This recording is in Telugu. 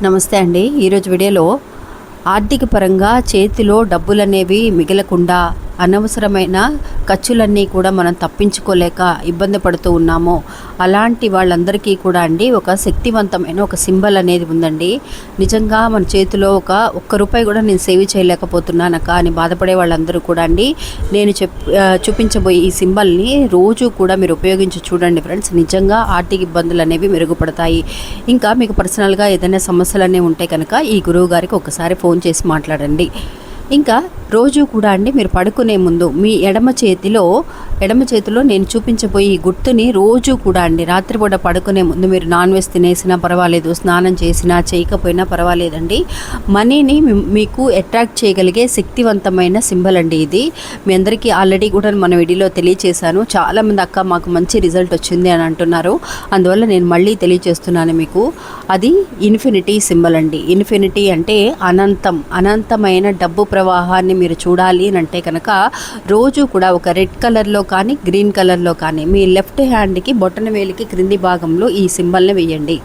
నమస్తే అండి. ఈరోజు వీడియోలో ఆర్థిక పరంగా చేతిలో డబ్బులనేవి మిగలకుండా అనవసరమైన ఖర్చులన్నీ కూడా మనం తప్పించుకోలేక ఇబ్బంది పడుతూ ఉన్నాము. అలాంటి వాళ్ళందరికీ కూడా అండి ఒక శక్తివంతమైన ఒక సింబల్ అనేది ఉందండి. నిజంగా మన చేతిలో ఒక్క రూపాయి కూడా నేను సేవ్ చేయలేకపోతున్నానక్క అని బాధపడే వాళ్ళందరూ కూడా అండి నేను చూపించబోయే ఈ సింబల్ని రోజు కూడా మీరు ఉపయోగించి చూడండి ఫ్రెండ్స్. నిజంగా ఆర్థిక ఇబ్బందులు అనేవి మెరుగుపడతాయి. ఇంకా మీకు పర్సనల్గా ఏదైనా సమస్యలు అనేవి ఉంటే కనుక ఈ గురువు గారికి ఒకసారి ఫోన్ చేసి మాట్లాడండి. ఇంకా రోజు కూడా అండి మీరు పడుకునే ముందు మీ ఎడమ చేతిలో నేను చూపించబోయే ఈ గుర్తుని రోజు కూడా అండి రాత్రిపూట పడుకునే ముందు మీరు నాన్ వెజ్ తినేసినా పర్వాలేదు, స్నానం చేసినా చేయకపోయినా పర్వాలేదండి, మనీని మీకు అట్రాక్ట్ చేయగలిగే శక్తివంతమైన సింబల్ అండి ఇది. మీ అందరికీ ఆల్రెడీ కూడా మన వీడియోలో తెలియచేశాను. చాలామంది అక్క మాకు మంచి రిజల్ట్ వచ్చింది అని అంటున్నారు. అందువల్ల నేను మళ్ళీ తెలియచేస్తున్నాను మీకు. అది ఇన్ఫినిటీ సింబల్ అండి. ఇన్ఫినిటీ అంటే అనంతమైన డబ్బు ప్రవాహాన్ని మీరు చూడాలి అని అంటే కనుక రోజు కూడా ఒక రెడ్ కలర్లో కానీ గ్రీన్ కలర్లో కానీ మీ లెఫ్ట్ హ్యాండ్కి బొటన వేలికి క్రింది భాగంలో ఈ సింబల్ని వేయండి.